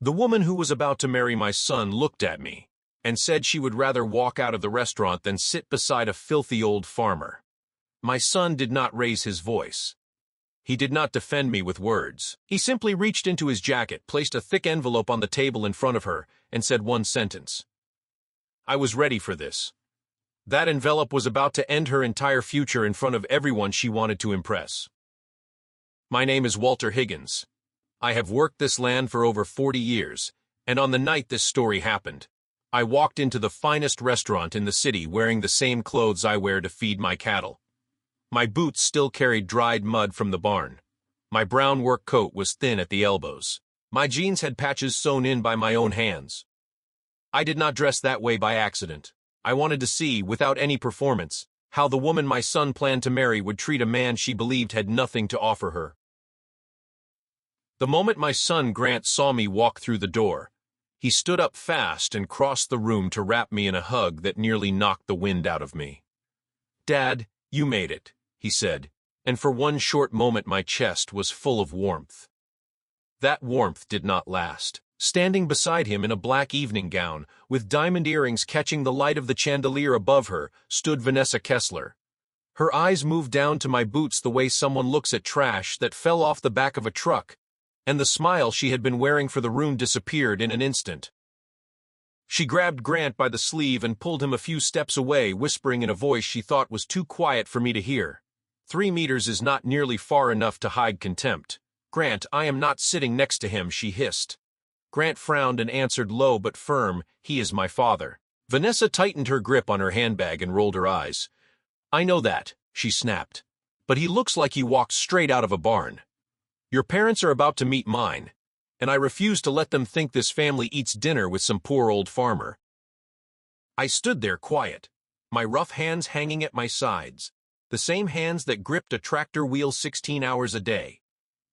The woman who was about to marry my son looked at me and said she would rather walk out of the restaurant than sit beside a filthy old farmer. My son did not raise his voice. He did not defend me with words. He simply reached into his jacket, placed a thick envelope on the table in front of her, and said one sentence. I was ready for this. That envelope was about to end her entire future in front of everyone she wanted to impress. My name is Walter Higgins. I have worked this land for over 40 years, and on the night this story happened, I walked into the finest restaurant in the city wearing the same clothes I wear to feed my cattle. My boots still carried dried mud from the barn. My brown work coat was thin at the elbows. My jeans had patches sewn in by my own hands. I did not dress that way by accident. I wanted to see, without any performance, how the woman my son planned to marry would treat a man she believed had nothing to offer her. The moment my son Grant saw me walk through the door, he stood up fast and crossed the room to wrap me in a hug that nearly knocked the wind out of me. "Dad, you made it," he said, and for one short moment my chest was full of warmth. That warmth did not last. Standing beside him in a black evening gown, with diamond earrings catching the light of the chandelier above her, stood Vanessa Kessler. Her eyes moved down to my boots the way someone looks at trash that fell off the back of a truck, and the smile she had been wearing for the room disappeared in an instant. She grabbed Grant by the sleeve and pulled him a few steps away, whispering in a voice she thought was too quiet for me to hear. 3 meters is not nearly far enough to hide contempt. "Grant, I am not sitting next to him," she hissed. Grant frowned and answered low but firm, "He is my father." Vanessa tightened her grip on her handbag and rolled her eyes. "I know that," she snapped. "But he looks like he walked straight out of a barn. Your parents are about to meet mine, and I refuse to let them think this family eats dinner with some poor old farmer." I stood there quiet, my rough hands hanging at my sides, the same hands that gripped a tractor wheel 16 hours a day,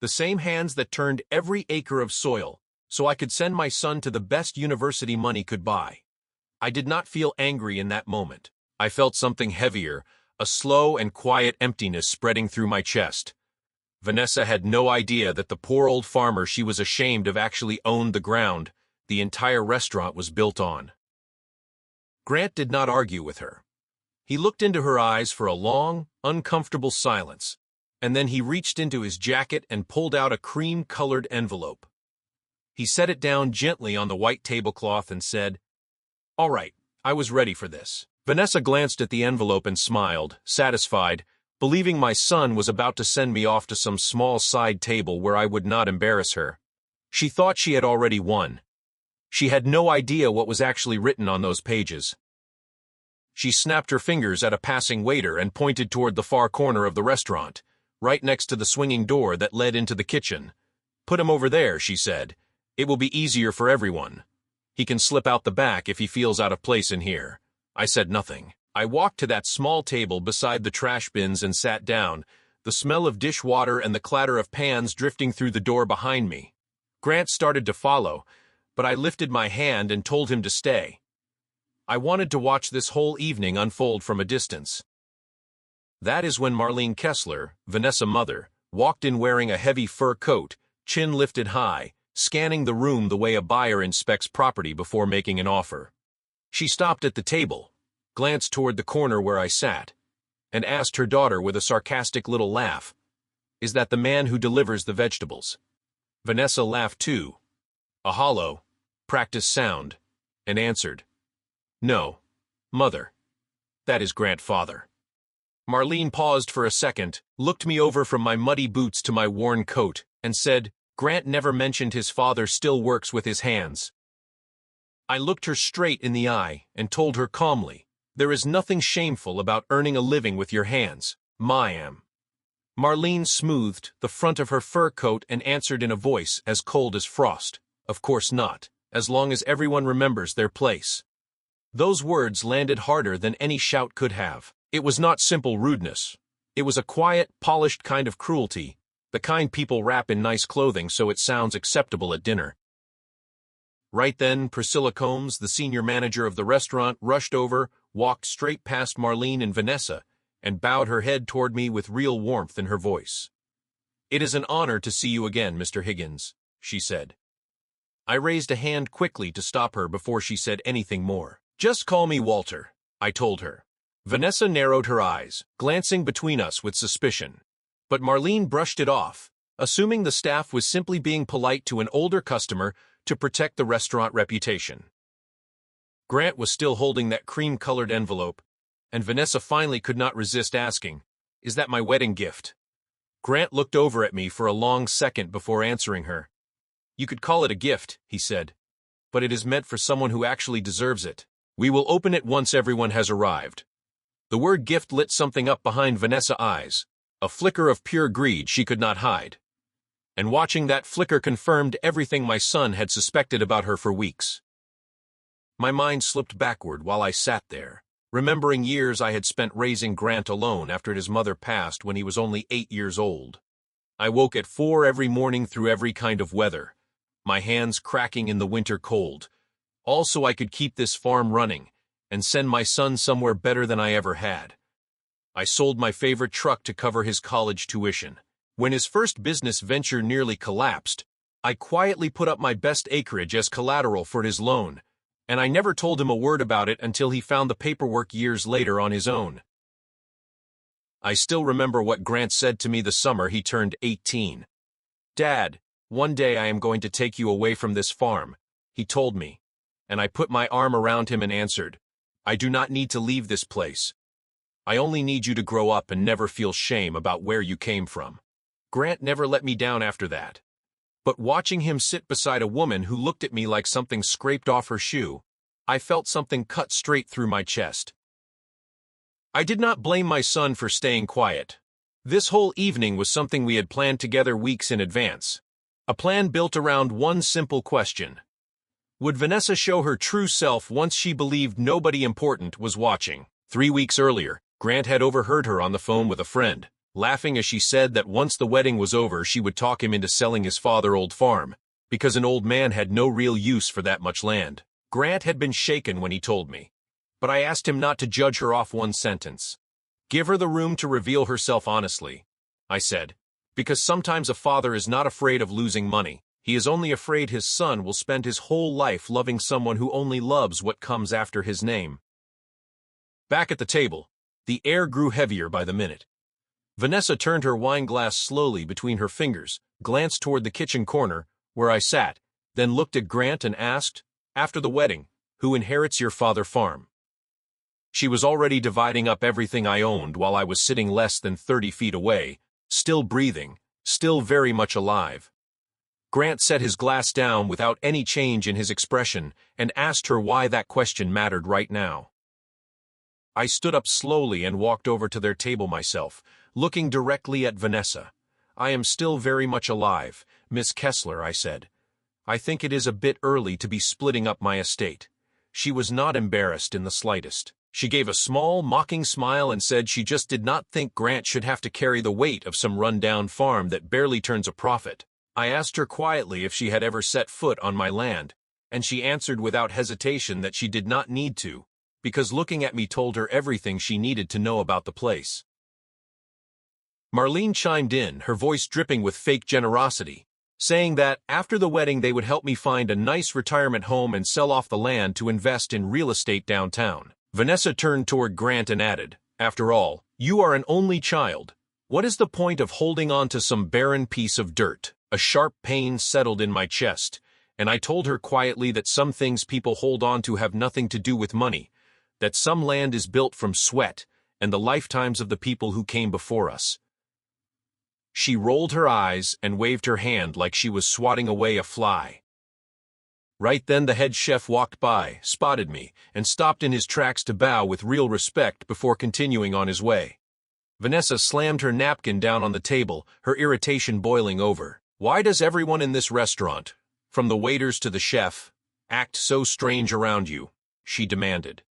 the same hands that turned every acre of soil so I could send my son to the best university money could buy. I did not feel angry in that moment. I felt something heavier, a slow and quiet emptiness spreading through my chest. Vanessa had no idea that the poor old farmer she was ashamed of actually owned the ground the entire restaurant was built on. Grant did not argue with her. He looked into her eyes for a long, uncomfortable silence, and then he reached into his jacket and pulled out a cream-colored envelope. He set it down gently on the white tablecloth and said, "All right, I was ready for this." Vanessa glanced at the envelope and smiled, satisfied, believing my son was about to send me off to some small side table where I would not embarrass her. She thought she had already won. She had no idea what was actually written on those pages. She snapped her fingers at a passing waiter and pointed toward the far corner of the restaurant, right next to the swinging door that led into the kitchen. "Put him over there," she said. "It will be easier for everyone. He can slip out the back if he feels out of place in here." I said nothing. I walked to that small table beside the trash bins and sat down, the smell of dishwater and the clatter of pans drifting through the door behind me. Grant started to follow, but I lifted my hand and told him to stay. I wanted to watch this whole evening unfold from a distance. That is when Marlene Kessler, Vanessa's mother, walked in wearing a heavy fur coat, chin lifted high, scanning the room the way a buyer inspects property before making an offer. She stopped at the table, glanced toward the corner where I sat, and asked her daughter with a sarcastic little laugh, "Is that the man who delivers the vegetables?" Vanessa laughed too, a hollow, practiced sound, and answered, "No, Mother, that is Grant's father." Marlene paused for a second, looked me over from my muddy boots to my worn coat, and said, "Grant never mentioned his father still works with his hands." I looked her straight in the eye and told her calmly, "There is nothing shameful about earning a living with your hands. I am." Marlene smoothed the front of her fur coat and answered in a voice as cold as frost, "Of course not, as long as everyone remembers their place." Those words landed harder than any shout could have. It was not simple rudeness. It was a quiet, polished kind of cruelty, the kind people wrap in nice clothing so it sounds acceptable at dinner. Right then, Priscilla Combs, the senior manager of the restaurant, rushed over, walked straight past Marlene and Vanessa, and bowed her head toward me with real warmth in her voice. "It is an honor to see you again, Mr. Higgins," she said. I raised a hand quickly to stop her before she said anything more. "Just call me Walter," I told her. Vanessa narrowed her eyes, glancing between us with suspicion. But Marlene brushed it off, assuming the staff was simply being polite to an older customer to protect the restaurant reputation. Grant was still holding that cream-colored envelope, and Vanessa finally could not resist asking, "Is that my wedding gift?" Grant looked over at me for a long second before answering her. "You could call it a gift," he said, "but it is meant for someone who actually deserves it. We will open it once everyone has arrived." The word gift lit something up behind Vanessa's eyes, a flicker of pure greed she could not hide. And watching that flicker confirmed everything my son had suspected about her for weeks. My mind slipped backward while I sat there, remembering years I had spent raising Grant alone after his mother passed when he was only 8 years old. I woke at 4 every morning through every kind of weather, my hands cracking in the winter cold, all so I could keep this farm running and send my son somewhere better than I ever had. I sold my favorite truck to cover his college tuition. When his first business venture nearly collapsed, I quietly put up my best acreage as collateral for his loan, and I never told him a word about it until he found the paperwork years later on his own. I still remember what Grant said to me the summer he turned 18. "Dad, one day I am going to take you away from this farm," he told me, and I put my arm around him and answered, "I do not need to leave this place. I only need you to grow up and never feel shame about where you came from." Grant never let me down after that. But watching him sit beside a woman who looked at me like something scraped off her shoe, I felt something cut straight through my chest. I did not blame my son for staying quiet. This whole evening was something we had planned together weeks in advance. A plan built around one simple question. Would Vanessa show her true self once she believed nobody important was watching? 3 weeks earlier, Grant had overheard her on the phone with a friend, laughing as she said that once the wedding was over she would talk him into selling his father's old farm, because an old man had no real use for that much land. Grant had been shaken when he told me, but I asked him not to judge her off one sentence. "Give her the room to reveal herself honestly," I said, "because sometimes a father is not afraid of losing money. He is only afraid his son will spend his whole life loving someone who only loves what comes after his name." Back at the table, the air grew heavier by the minute. Vanessa turned her wine glass slowly between her fingers, glanced toward the kitchen corner, where I sat, then looked at Grant and asked, "After the wedding, who inherits your father's farm?" She was already dividing up everything I owned while I was sitting less than 30 feet away, still breathing, still very much alive. Grant set his glass down without any change in his expression and asked her why that question mattered right now. I stood up slowly and walked over to their table myself, looking directly at Vanessa. "I am still very much alive, Miss Kessler," I said. "I think it is a bit early to be splitting up my estate." She was not embarrassed in the slightest. She gave a small, mocking smile and said she just did not think Grant should have to carry the weight of some run-down farm that barely turns a profit. I asked her quietly if she had ever set foot on my land, and she answered without hesitation that she did not need to, because looking at me told her everything she needed to know about the place. Marlene chimed in, her voice dripping with fake generosity, saying that after the wedding they would help me find a nice retirement home and sell off the land to invest in real estate downtown. Vanessa turned toward Grant and added, "After all, you are an only child. What is the point of holding on to some barren piece of dirt?" A sharp pain settled in my chest, and I told her quietly that some things people hold on to have nothing to do with money, that some land is built from sweat and the lifetimes of the people who came before us. She rolled her eyes and waved her hand like she was swatting away a fly. Right then the head chef walked by, spotted me, and stopped in his tracks to bow with real respect before continuing on his way. Vanessa slammed her napkin down on the table, her irritation boiling over. "Why does everyone in this restaurant, from the waiters to the chef, act so strange around you?" she demanded.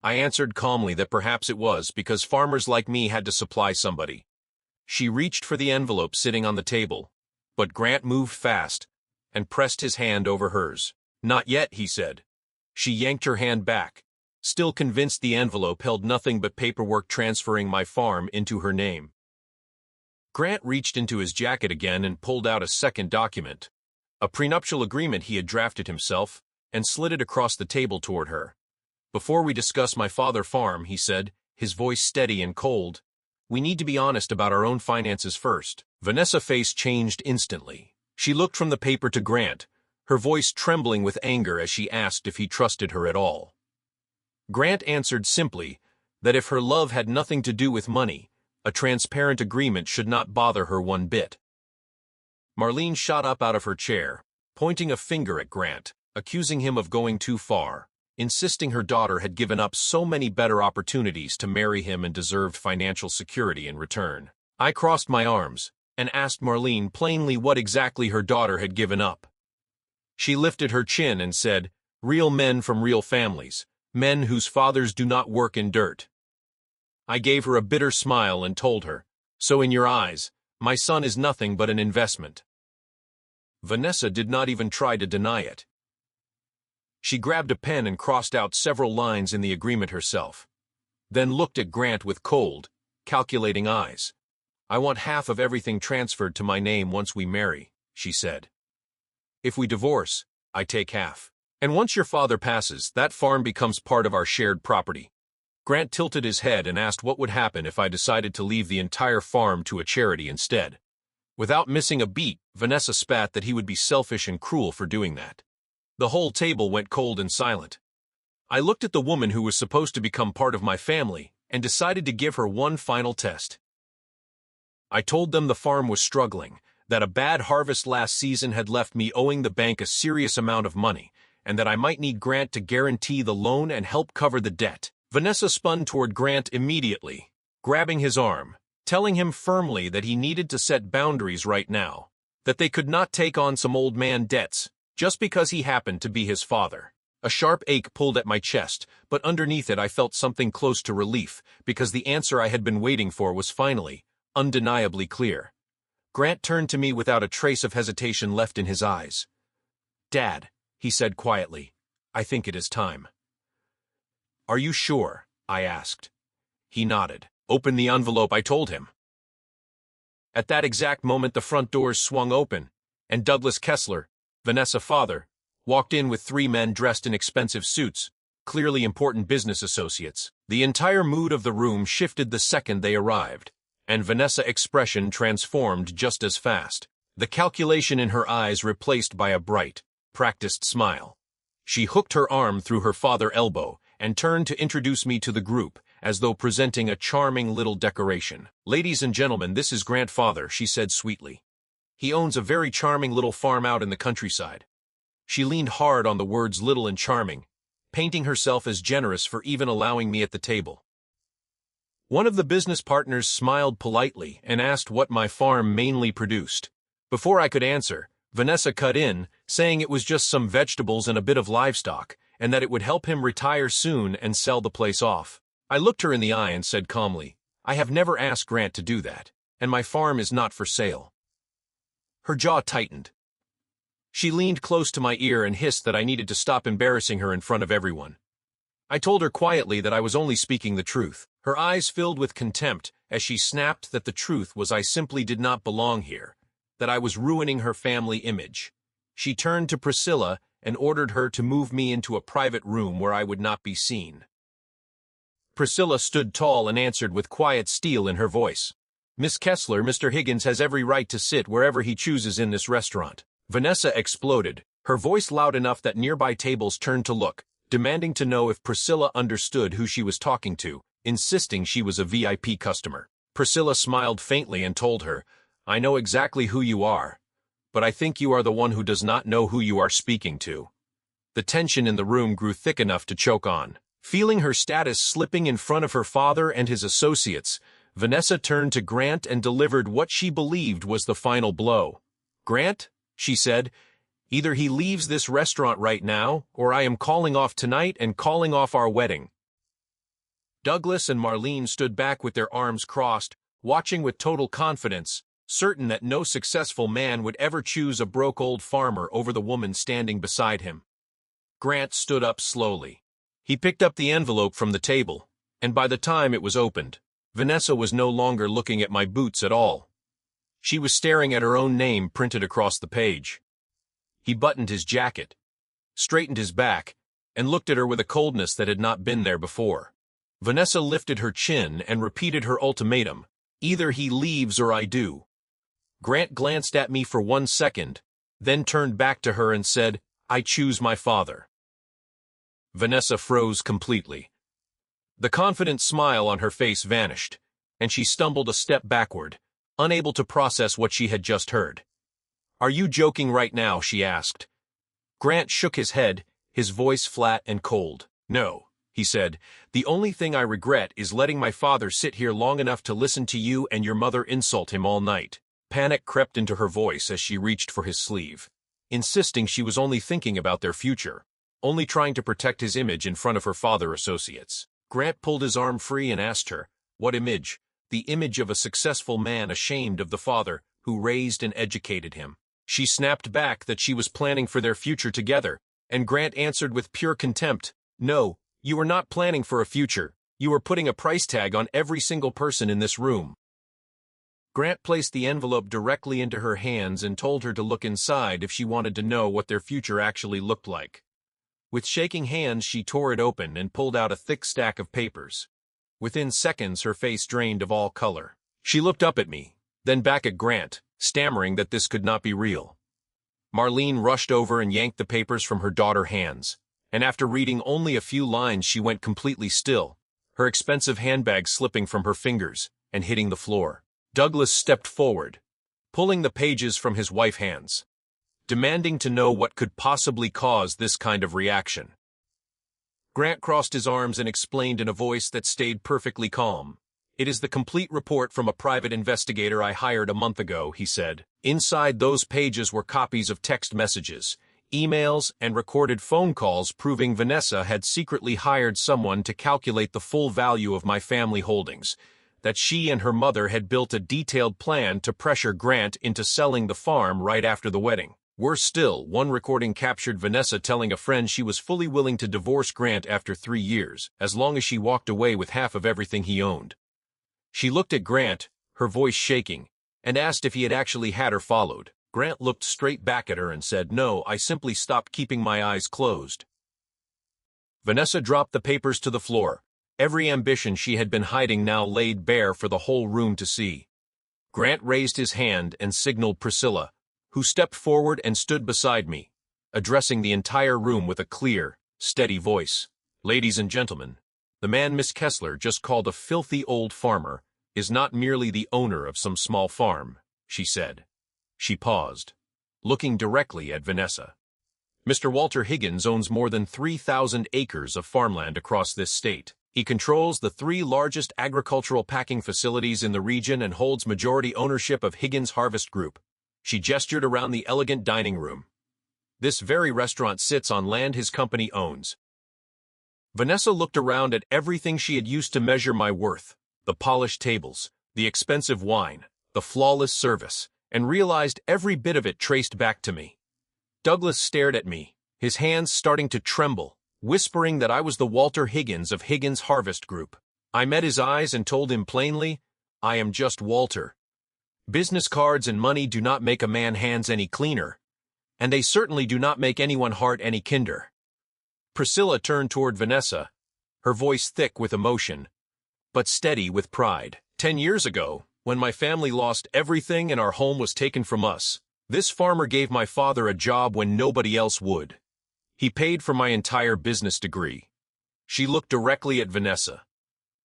I answered calmly that perhaps it was because farmers like me had to supply somebody. She reached for the envelope sitting on the table, but Grant moved fast and pressed his hand over hers. "Not yet," he said. She yanked her hand back, still convinced the envelope held nothing but paperwork transferring my farm into her name. Grant reached into his jacket again and pulled out a second document. a prenuptial agreement he had drafted himself, and slid it across the table toward her. "Before we discuss my father farm," he said, his voice steady and cold, "we need to be honest about our own finances first." Vanessa's face changed instantly. She looked from the paper to Grant, her voice trembling with anger as she asked if he trusted her at all. Grant answered simply that if her love had nothing to do with money, a transparent agreement should not bother her one bit. Marlene shot up out of her chair, pointing a finger at Grant, accusing him of going too far, insisting her daughter had given up so many better opportunities to marry him and deserved financial security in return. I crossed my arms and asked Marlene plainly what exactly her daughter had given up. She lifted her chin and said, "Real men from real families, men whose fathers do not work in dirt." I gave her a bitter smile and told her, "So in your eyes, my son is nothing but an investment." Vanessa did not even try to deny it. She grabbed a pen and crossed out several lines in the agreement herself, then looked at Grant with cold, calculating eyes. "I want half of everything transferred to my name once we marry," she said. "If we divorce, I take half. And once your father passes, that farm becomes part of our shared property." Grant tilted his head and asked what would happen if I decided to leave the entire farm to a charity instead. Without missing a beat, Vanessa spat that he would be selfish and cruel for doing that. The whole table went cold and silent. I looked at the woman who was supposed to become part of my family and decided to give her one final test. I told them the farm was struggling, that a bad harvest last season had left me owing the bank a serious amount of money, and that I might need Grant to guarantee the loan and help cover the debt. Vanessa spun toward Grant immediately, grabbing his arm, telling him firmly that he needed to set boundaries right now, that they could not take on some old man debts, just because he happened to be his father. A sharp ache pulled at my chest, but underneath it I felt something close to relief, because the answer I had been waiting for was finally, undeniably clear. Grant turned to me without a trace of hesitation left in his eyes. "Dad," he said quietly, "I think it is time." "Are you sure?" I asked. He nodded. "Open the envelope," I told him. At that exact moment the front doors swung open, and Douglas Kessler, Vanessa's father, walked in with 3 men dressed in expensive suits, clearly important business associates. The entire mood of the room shifted the second they arrived, and Vanessa's expression transformed just as fast, the calculation in her eyes replaced by a bright, practiced smile. She hooked her arm through her father's elbow and turned to introduce me to the group, as though presenting a charming little decoration. "Ladies and gentlemen, this is Grant's father," she said sweetly. "He owns a very charming little farm out in the countryside." She leaned hard on the words little and charming, painting herself as generous for even allowing me at the table. One of the business partners smiled politely and asked what my farm mainly produced. Before I could answer, Vanessa cut in, saying it was just some vegetables and a bit of livestock, and that it would help him retire soon and sell the place off. I looked her in the eye and said calmly, "I have never asked Grant to do that, and my farm is not for sale." Her jaw tightened. She leaned close to my ear and hissed that I needed to stop embarrassing her in front of everyone. I told her quietly that I was only speaking the truth. Her eyes filled with contempt as she snapped that the truth was I simply did not belong here, that I was ruining her family image. She turned to Priscilla and ordered her to move me into a private room where I would not be seen. Priscilla stood tall and answered with quiet steel in her voice, "Miss Kessler, Mr. Higgins has every right to sit wherever he chooses in this restaurant." Vanessa exploded, her voice loud enough that nearby tables turned to look, demanding to know if Priscilla understood who she was talking to, insisting she was a VIP customer. Priscilla smiled faintly and told her, "I know exactly who you are, but I think you are the one who does not know who you are speaking to." The tension in the room grew thick enough to choke on. Feeling her status slipping in front of her father and his associates, Vanessa turned to Grant and delivered what she believed was the final blow. "Grant," she said, "either he leaves this restaurant right now, or I am calling off tonight and calling off our wedding." Douglas and Marlene stood back with their arms crossed, watching with total confidence, certain that no successful man would ever choose a broke old farmer over the woman standing beside him. Grant stood up slowly. He picked up the envelope from the table, and by the time it was opened, Vanessa was no longer looking at my boots at all. She was staring at her own name printed across the page. He buttoned his jacket, straightened his back, and looked at her with a coldness that had not been there before. Vanessa lifted her chin and repeated her ultimatum, "Either he leaves or I do." Grant glanced at me for 1 second, then turned back to her and said, "I choose my father." Vanessa froze completely. The confident smile on her face vanished, and she stumbled a step backward, unable to process what she had just heard. "Are you joking right now?" she asked. Grant shook his head, his voice flat and cold. "No," he said. "The only thing I regret is letting my father sit here long enough to listen to you and your mother insult him all night." Panic crept into her voice as she reached for his sleeve, insisting she was only thinking about their future, only trying to protect his image in front of her father associates. Grant pulled his arm free and asked her, "What image?" "The image of a successful man ashamed of the father who raised and educated him." She snapped back that she was planning for their future together, and Grant answered with pure contempt, "No, you are not planning for a future. You are putting a price tag on every single person in this room." Grant placed the envelope directly into her hands and told her to look inside if she wanted to know what their future actually looked like. With shaking hands, she tore it open and pulled out a thick stack of papers. Within seconds, her face drained of all color. She looked up at me, then back at Grant, stammering that this could not be real. Marlene rushed over and yanked the papers from her daughter's hands, and after reading only a few lines, she went completely still, her expensive handbag slipping from her fingers and hitting the floor. Douglas stepped forward, pulling the pages from his wife's hands, demanding to know what could possibly cause this kind of reaction. Grant crossed his arms and explained in a voice that stayed perfectly calm. "It is the complete report from a private investigator I hired a month ago," he said. Inside those pages were copies of text messages, emails, and recorded phone calls proving Vanessa had secretly hired someone to calculate the full value of my family holdings, that she and her mother had built a detailed plan to pressure Grant into selling the farm right after the wedding. Worse still, one recording captured Vanessa telling a friend she was fully willing to divorce Grant after 3 years, as long as she walked away with half of everything he owned. She looked at Grant, her voice shaking, and asked if he had actually had her followed. Grant looked straight back at her and said, "No, I simply stopped keeping my eyes closed." Vanessa dropped the papers to the floor. Every ambition she had been hiding now laid bare for the whole room to see. Grant raised his hand and signaled Priscilla, who stepped forward and stood beside me, addressing the entire room with a clear, steady voice. "Ladies and gentlemen, the man Miss Kessler just called a filthy old farmer is not merely the owner of some small farm," she said. She paused, looking directly at Vanessa. "Mr. Walter Higgins owns more than 3,000 acres of farmland across this state. He controls the 3 largest agricultural packing facilities in the region and holds majority ownership of Higgins Harvest Group." She gestured around the elegant dining room. "This very restaurant sits on land his company owns." Vanessa looked around at everything she had used to measure my worth, the polished tables, the expensive wine, the flawless service, and realized every bit of it traced back to me. Douglas stared at me, his hands starting to tremble, whispering that I was the Walter Higgins of Higgins Harvest Group. I met his eyes and told him plainly, "I am just Walter. Business cards and money do not make a man's hands any cleaner, and they certainly do not make anyone's heart any kinder." Priscilla turned toward Vanessa, her voice thick with emotion, but steady with pride. 10 years ago, when my family lost everything and our home was taken from us, this farmer gave my father a job when nobody else would. He paid for my entire business degree." She looked directly at Vanessa.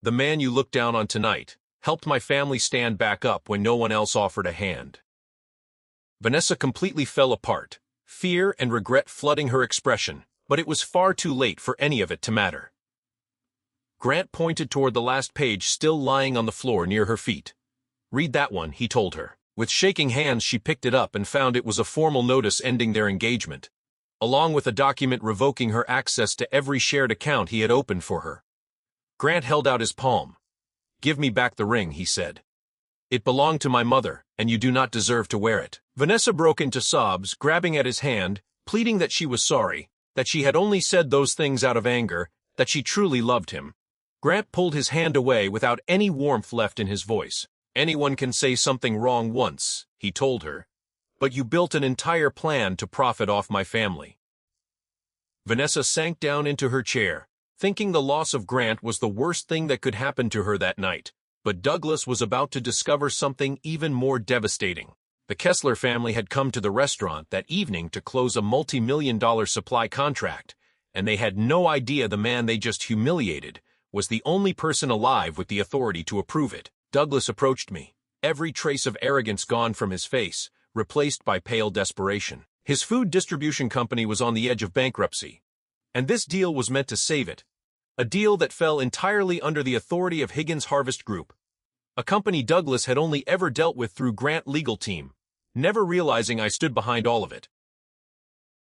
"The man you look down on tonight helped my family stand back up when no one else offered a hand." Vanessa completely fell apart, fear and regret flooding her expression, but it was far too late for any of it to matter. Grant pointed toward the last page still lying on the floor near her feet. "Read that one," he told her. With shaking hands, she picked it up and found it was a formal notice ending their engagement, along with a document revoking her access to every shared account he had opened for her. Grant held out his palm. "Give me back the ring," he said. "It belonged to my mother, and you do not deserve to wear it." Vanessa broke into sobs, grabbing at his hand, pleading that she was sorry, that she had only said those things out of anger, that she truly loved him. Grant pulled his hand away without any warmth left in his voice. "Anyone can say something wrong once," he told her, But you built an entire plan to profit off my family. Vanessa sank down into her chair, thinking the loss of Grant was the worst thing that could happen to her that night. But Douglas was about to discover something even more devastating. The Kessler family had come to the restaurant that evening to close a multi-million-dollar supply contract, and they had no idea the man they just humiliated was the only person alive with the authority to approve it. Douglas approached me, every trace of arrogance gone from his face, replaced by pale desperation. His food distribution company was on the edge of bankruptcy, and this deal was meant to save it. A deal that fell entirely under the authority of Higgins Harvest Group, a company Douglas had only ever dealt with through Grant legal team, never realizing I stood behind all of it.